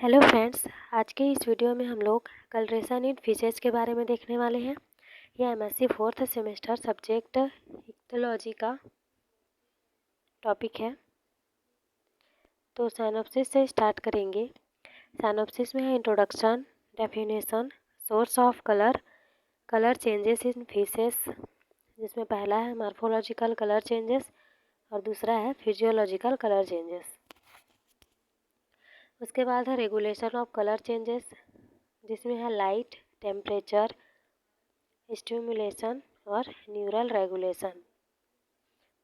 Hello friends, आज के इस वीडियो में हम लोग कलरेशन इन फिशेज के बारे में देखने वाले हैं। यह MSc fourth semester subject ichthyology का टॉपिक है। तो साइनॉप्सिस से स्टार्ट करेंगे। साइनॉप्सिस में है introduction, definition, source of colour, colour changes in fishes, जिसमें पहला है मॉर्फोलॉजिकल कलर चेंजेस और दूसरा है फिजियोलॉजिकल कलर चेंजेस। उसके बाद है रेगुलेशन ऑफ कलर चेंजेस, जिसमें है लाइट, टेम्परेचर, स्टिमुलेशन और न्यूरल रेगुलेशन।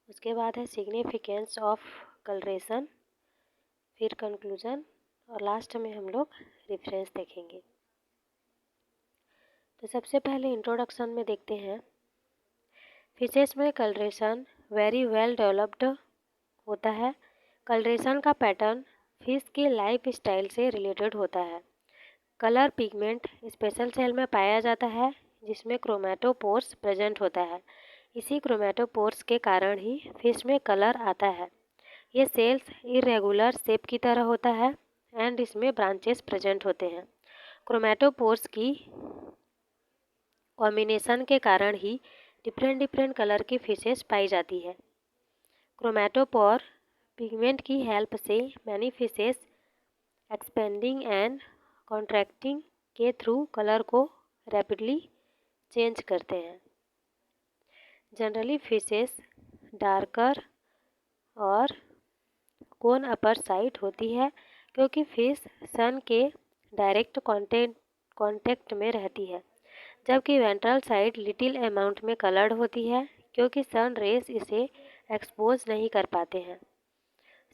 उसके बाद है सिग्निफिकेंस ऑफ कलरेशन, फिर कंक्लूजन और लास्ट में हम लोग रेफरेंस देखेंगे। तो सबसे पहले इंट्रोडक्शन में देखते हैं। फिशेस में कलरेशन वेरी वेल डेवलप्ड होता है। कलरेशन का पैटर्न फिश की लाइफ स्टाइल से रिलेटेड होता है। कलर पिगमेंट स्पेशल सेल में पाया जाता है, जिसमें क्रोमैटोपोर्स प्रेजेंट होता है। इसी क्रोमैटोपोर्स के कारण ही फिश में कलर आता है। ये सेल्स इरेगुलर शेप की तरह होता है एंड इसमें ब्रांचेस प्रेजेंट होते हैं। क्रोमैटोपोर्स की कॉम्बिनेशन के कारण ही डिफरेंट कलर की फिशेस पाई जाती है। क्रोमैटोपोर पिगमेंट की हेल्प से many fishes expanding and contracting के थ्रू कलर को रैपिडली चेंज करते हैं। जनरली फिशेस डार्कर और कोन अपर साइड होती है, क्योंकि फिश सन के डायरेक्ट कांटेक्ट में रहती है, जबकि वेंट्रल साइड लिटिल अमाउंट में कलर्ड होती है, क्योंकि सन रेस इसे एक्सपोज नहीं कर पाते हैं।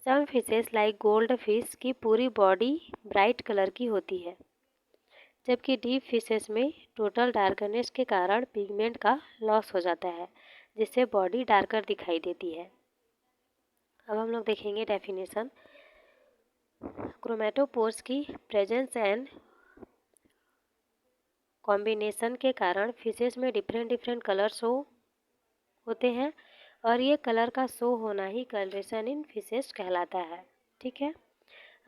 Some fishes like gold fish की पूरी बॉडी ब्राइट कलर की होती है, जबकि डीप फिशेस में टोटल डार्कनेस के कारण पिगमेंट का लॉस हो जाता है, जिससे बॉडी डार्कर दिखाई देती है। अब हम लोग देखेंगे डेफिनेशन। क्रोमैटोपोर्स की प्रेजेंस एंड कॉम्बिनेशन के कारण फिशेस में डिफरेंट कलर शो होते हैं, और ये कलर का शो होना ही कलरेशन इन फिशेस कहलाता है। ठीक है,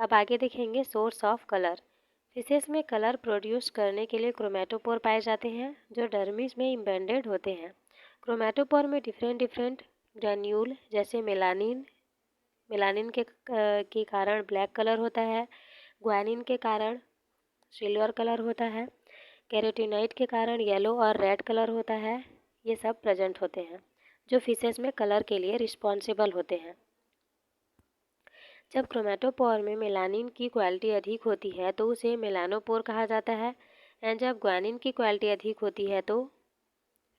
अब आगे देखेंगे सोर्स ऑफ कलर। फिशेस में कलर प्रोड्यूस करने के लिए क्रोमैटोपोर पाए जाते हैं, जो डर्मिस में इम्बेडेड होते हैं। क्रोमैटोपोर में डिफरेंट ग्रैन्यूल जैसे मेलानिन के कारण ब्लैक कलर होता है, ग्वानिन के कारण सिल्वर कलर होता है, कैरोटीनॉइड के कारण येलो और रेड कलर होता है। ये सब प्रेजेंट होते हैं, जो फिशेस में कलर के लिए रिस्पॉन्सिबल होते हैं। जब क्रोमैटोपोर में मेलानिन की क्वालिटी अधिक होती है तो उसे मेलानोपोर कहा जाता है, एंड जब ग्वानिन की क्वालिटी अधिक होती है तो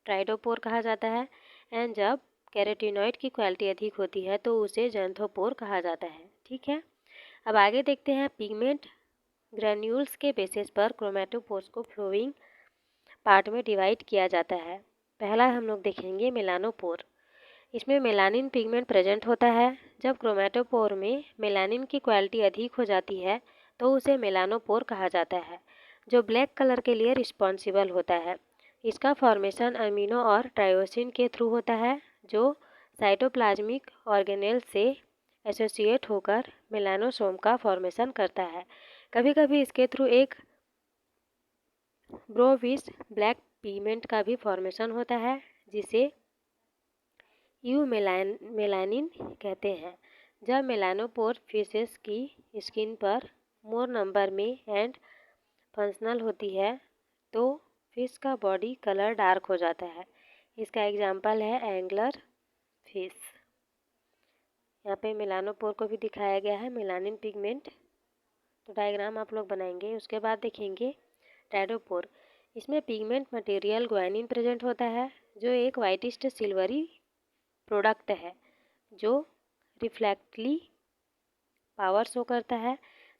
ट्राइडोपोर कहा जाता है, एंड जब कैरोटीनॉइड की क्वालिटी अधिक होती है तो उसे ज़ैंथोपोर कहा जाता है। ठीक है, अब आगे देखते हैं। पिगमेंट ग्रैन्यूल्स के बेसिस पर क्रोमैटोपोर्स को फ्लोइंग पार्ट में डिवाइड किया जाता है। पहला हम लोग देखेंगे मेलानोपोर। इसमें मेलानिन पिगमेंट प्रेजेंट होता है। जब क्रोमैटोपोर में मेलानिन की क्वालिटी अधिक हो जाती है तो उसे मेलानोपोर कहा जाता है, जो ब्लैक कलर के लिए रिस्पॉन्सिबल होता है। इसका फॉर्मेशन अमीनो और ट्रायोसिन के थ्रू होता है, जो साइटोप्लाज्मिक ऑर्गेनेल से एसोसिएट होकर मेलानोसोम का फॉर्मेशन करता है। कभी कभी इसके थ्रू एक ब्रोविश ब्लैक पिगमेंट का भी फॉर्मेशन होता है, जिसे मेलानिन कहते हैं। जब मेलानोपोर फिशेस की स्किन पर मोर नंबर में एंड फंक्शनल होती है तो फिश का बॉडी कलर डार्क हो जाता है। इसका एग्जांपल है एंगलर फिश। यहाँ पे मेलानोपोर को भी दिखाया गया है, मेलानिन पिगमेंट। तो डायग्राम आप लोग बनाएंगे। उसके बाद देखेंगे ट्राइडोपोर। इसमें पिगमेंट मटेरियल ग्वानिन प्रेजेंट होता है, जो एक वाइटिस्ट सिल्वरी प्रोडक्ट है, जो रिफ्लेक्टली पावर शो करता है।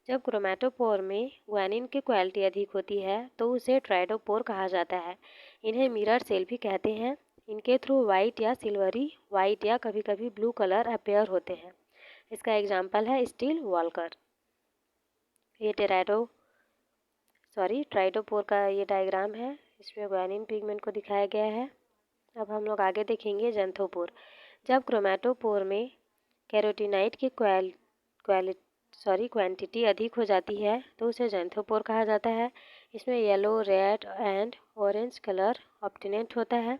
जब क्रोमैटोपोर में ग्वानिन की क्वालिटी अधिक होती है तो उसे ट्राइडोपोर कहा जाता है। इन्हें मिरर सेल भी कहते हैं। इनके थ्रू वाइट या सिल्वरी वाइट या कभी कभी ब्लू कलर अपेयर होते हैं। इसका एग्जांपल है स्टील वॉलकर। ये ट्राइडोपोर का ये डायग्राम है। इसमें ग्वानिन पिगमेंट को दिखाया गया है। अब हम लोग आगे देखेंगे ज़ैंथोपोर। जब क्रोमैटोपोर में कैरोटीनॉइड की क्वांटिटी अधिक हो जाती है तो उसे ज़ैंथोपोर कहा जाता है। इसमें yellow, red and orange colour obtained होता है।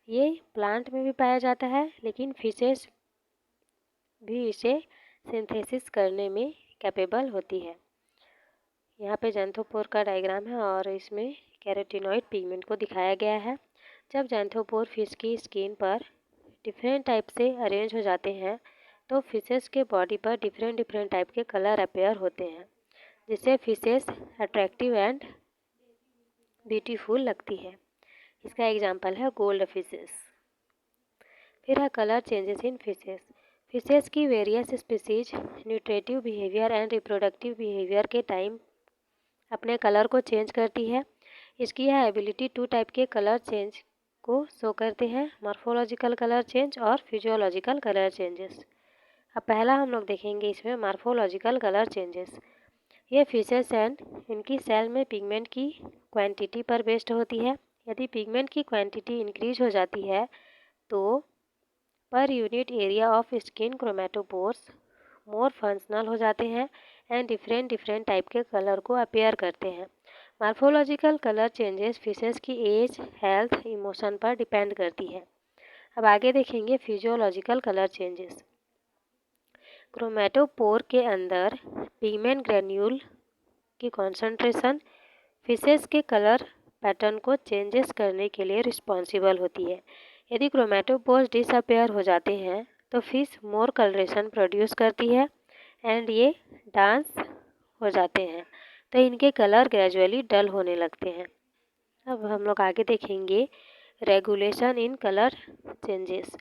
ये प्लांट में भी पाया जाता है, लेकिन फिशेस भी इसे सिंथेसिस करने में कैपेबल होती है। यहाँ पे ज़ैंथोपोर का डायग्राम है और इसमें कैरोटीनॉइड पिगमेंट को दिखाया गया है। जब ज़ैंथोपोर फिश की स्किन पर डिफरेंट टाइप से अरेंज हो जाते हैं तो फिशेस के बॉडी पर डिफरेंट टाइप के कलर अपेयर होते हैं, जिससे फिशेस अट्रैक्टिव एंड ब्यूटीफुल लगती है। इसका एग्जांपल है गोल्ड फिशेस। फिर है colour changes in fishes. Fishes की various species nutritive behaviour and reproductive behaviour के टाइम अपने कलर को चेंज करती है। इसकी यह एबिलिटी टू टाइप के कलर चेंज को शो करते हैं, मॉर्फोलॉजिकल कलर चेंज और फिजियोलॉजिकल कलर चेंजेस। अब पहला हम लोग देखेंगे इसमें मॉर्फोलॉजिकल कलर चेंजेस। ये फिशेस एंड इनकी सेल में पिगमेंट की क्वांटिटी पर बेस्ड होती है। यदि पिगमेंट की क्वांटिटी इंक्रीज हो जाती है तो per unit area of skin chromatophores more functional हो जाते हैं एंड डिफरेंट टाइप के कलर को अपेयर करते हैं। मॉर्फोलॉजिकल कलर चेंजेस फिशेस की एज, हेल्थ, इमोशन पर डिपेंड करती है। अब आगे देखेंगे फिजियोलॉजिकल कलर चेंजेस। क्रोमेटोपोर के अंदर पिगमेंट ग्रेन्यूल की कॉन्सेंट्रेशन फिशेस के कलर पैटर्न को चेंजेस करने के लिए रिस्पॉन्सिबल होती है। यदि क्रोमेटोपोर्स डिसअपेयर हो जाते हैं तो फिश मोर कलरेशन प्रोड्यूस करती है एंड ये डांस हो जाते हैं, तो इनके कलर ग्रेजुअली डल होने लगते हैं। अब हम लोग आगे देखेंगे regulation in colour changes.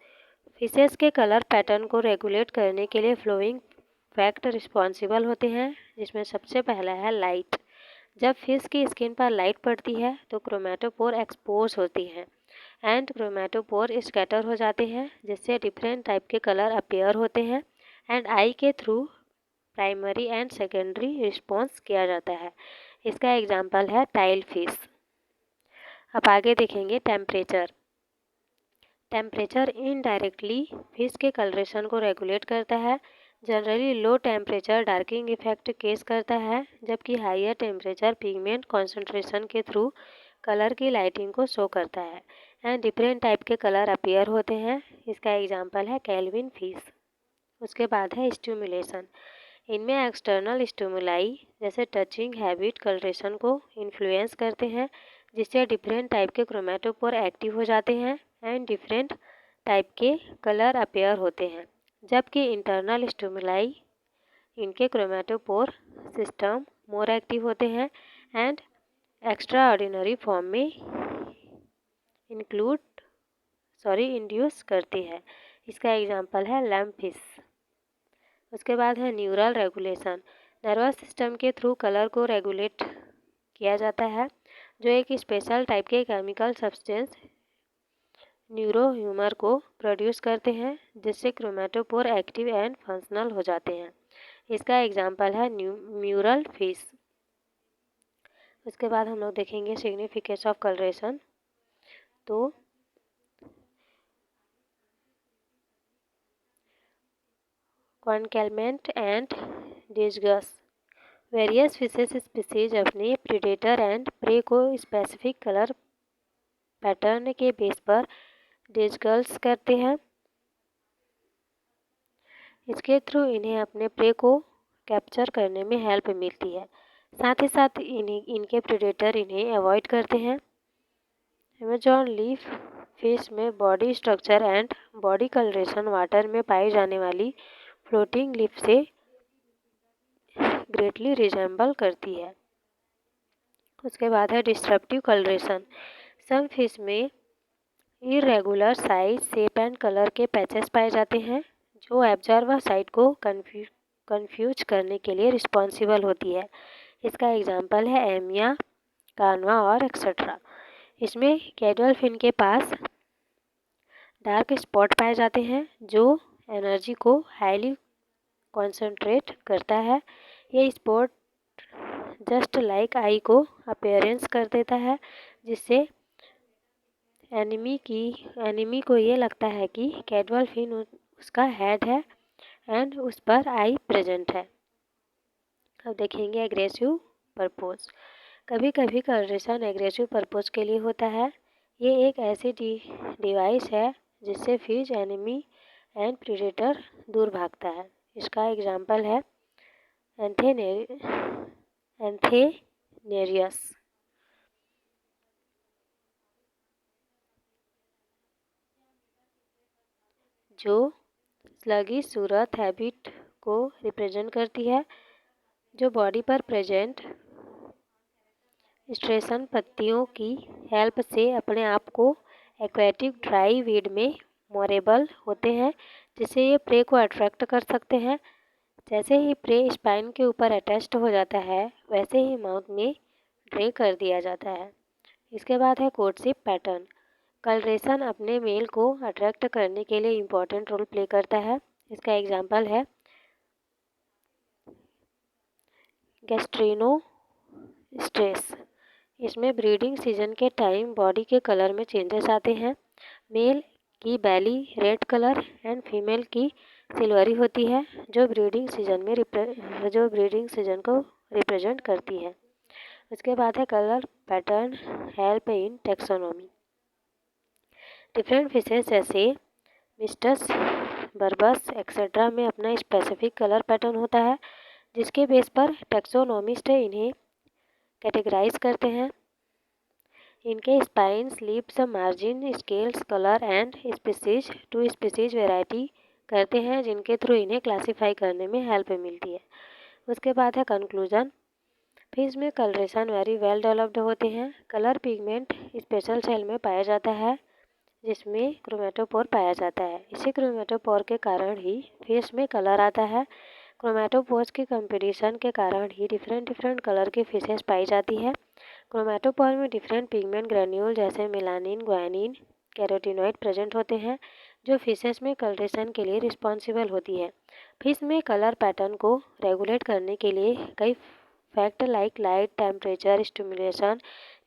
Fishes के कलर पैटर्न को रेगुलेट करने के लिए फ्लोइंग फैक्ट रिस्पॉन्सिबल होते हैं, जिसमें सबसे पहला है लाइट। जब फिश की स्किन पर लाइट पड़ती है तो क्रोमेटोपोर एक्सपोज होती हैं एंड क्रोमेटोपोर स्कैटर हो जाते हैं, जिससे डिफरेंट टाइप के कलर अपेयर होते हैं एंड आई के through primary and secondary response किया जाता है। इसका एग्जाम्पल है टाइल फिश। अब आगे देखेंगे टेम्परेचर। टेम्परेचर इनडायरेक्टली फिश के कलरेशन को रेगुलेट करता है। Generally low temperature darkening effect cause करता है, जबकि हाइयर टेम्परेचर पिगमेंट कॉन्सेंट्रेशन के थ्रू कलर की लाइटिंग को शो करता है एंड डिफरेंट टाइप के कलर अपीयर होते हैं। इसका एग्जांपल है कैल्विन फिश। उसके बाद है स्टिमुलेशन। इनमें एक्सटर्नल स्टिमुलाई जैसे टचिंग हैबिट कलरेशन को इन्फ्लुएंस करते हैं, जिससे डिफरेंट टाइप के क्रोमेटोपोर एक्टिव हो जाते हैं एंड डिफरेंट टाइप के कलर अपेयर होते हैं। जबकि इंटरनल स्टिमुलाई इनके क्रोमेटोपोर सिस्टम मोर एक्टिव होते हैं एंड एक्स्ट्रा ऑर्डिनरी फॉर्म में इंड्यूस करती है। इसका एग्जांपल है लैम्प फिश। उसके बाद है न्यूरल रेगुलेशन। नर्वस सिस्टम के थ्रू कलर को रेगुलेट किया जाता है, जो एक स्पेशल टाइप के केमिकल सब्सटेंस न्यूरोह्यूमर को प्रोड्यूस करते हैं, जिससे क्रोमेटोपोर एक्टिव एंड फंक्शनल हो जाते हैं। इसका एग्जांपल है म्यूरल फिश। उसके बाद हम लोग देखेंगे सिग्निफिकेंस ऑफ कलरेशन। तो कॉन्केलमेंट and disguise. Various fishes species अपने प्रीडेटर एंड प्रे को स्पेसिफिक कलर पैटर्न के बेस पर डिस्गल्स करते हैं। इसके थ्रू इन्हें अपने प्रे को कैप्चर करने में हेल्प मिलती है। साथ ही साथ इनके प्रेडेटर इन्हें अवॉइड करते हैं। अमेजॉन लीफ फिश में body structure and body colouration water में पाई जाने वाली फ्लोटिंग लीफ से ग्रेटली रिजेंबल करती है। उसके बाद है डिस्ट्रप्टिव कलरेशन। सम फिश में irregular size, shape and colour के पैचेस पाए जाते हैं, जो एब्जॉर्वर साइट को कंफ्यूज करने के लिए रिस्पॉन्सिबल होती है। इसका एग्जांपल है एमिया, कानवा और एक्सेट्रा। इसमें कैडल फिन के पास डार्क स्पॉट पाए जाते हैं, जो एनर्जी को हाईली कॉन्सेंट्रेट करता है। ये स्पॉट जस्ट लाइक आई को अपीयरेंस कर देता है, जिससे एनिमी को ये लगता है कि कैडवल फिन उसका हेड है एंड उस पर आई प्रेजेंट है। अब देखेंगे एग्रेसिव पर्पस। कभी कभी कलरेशन एग्रेसिव पर्पस के लिए होता है। ये एक ऐसी डिवाइस है जिससे फिश एनिमी एंड प्रेडेटर दूर भागता है। इसका एग्जाम्पल है एंथेनेरियस, जो स्लगी सूरत हैबिट को रिप्रेजेंट करती है, जो बॉडी पर प्रेजेंट स्ट्रेसन पत्तियों की हेल्प से अपने आप को एक्वेटिक ड्राई वीड में मोरेबल होते हैं, जिससे ये प्रे को अट्रैक्ट कर सकते हैं। जैसे ही प्रे स्पाइन के ऊपर अटैच्ड हो जाता है, वैसे ही माउथ में ड्रे कर दिया जाता है। इसके बाद है कोर्टशिप पैटर्न। कलरेशन अपने मेल को अट्रैक्ट करने के लिए इम्पोर्टेंट रोल प्ले करता है। इसका एग्जाम्पल है गैस्ट्रिनो स्ट्रेस। इसमें ब्रीडिंग सीजन के टाइम बॉडी के कलर में चेंजेस आते हैं। मेल की बैली रेड कलर एंड फीमेल की सिल्वरी होती है, जो ब्रीडिंग सीजन को रिप्रेजेंट करती है। उसके बाद है colour pattern help in taxonomy. Different fishes जैसे मिस्टस, बर्बस एक्सेट्रा में अपना स्पेसिफिक कलर पैटर्न होता है, जिसके बेस पर टेक्सोनॉमिस्ट इन्हें कैटेगराइज करते हैं। इनके spines, lips, margin, scales, colour and species to species variety करते हैं, जिनके थ्रू इन्हें क्लासिफाई करने में हेल्प मिलती है। उसके बाद है कंक्लूजन। फिश में कलरेशन वेरी वेल डेवलप्ड होते हैं। कलर पिगमेंट स्पेशल सेल में पाया जाता है, जिसमें क्रोमेटोपोर पाया जाता है। इसी क्रोमेटोपोर के कारण ही फिश में कलर आता है। क्रोमेटोपोर्स के कंपटीशन के कारण ही डिफरेंट कलर की फिशेस पाई जाती है। क्रोमेटोपोर में डिफरेंट पिगमेंट ग्रेन्यूल जैसे मेलानिन, ग्वानिन, कैरोटीनॉइड प्रेजेंट होते हैं, जो फिशेस में कलरेशन के लिए रिस्पॉन्सिबल होती है। फिश में कलर पैटर्न को रेगुलेट करने के लिए कई factor like light, temperature, stimulation,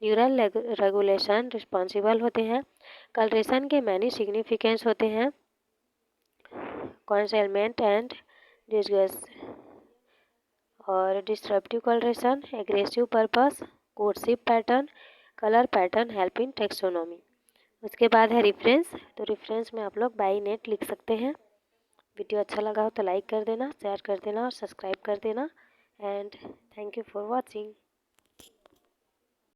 neural regulation responsible होते हैं। कलरेशन के मैनी सिग्निफिकेंस होते हैं, कॉन्सेलमेंट एंड डिस्गस और disruptive colouration, aggressive purpose, courtship pattern, colour pattern help in taxonomy. उसके बाद है रेफरेंस। तो रेफरेंस में आप लोग बाई नेट लिख सकते हैं। वीडियो अच्छा लगा हो तो लाइक कर देना, शेयर कर देना और सब्सक्राइब कर देना। And thank you for watching.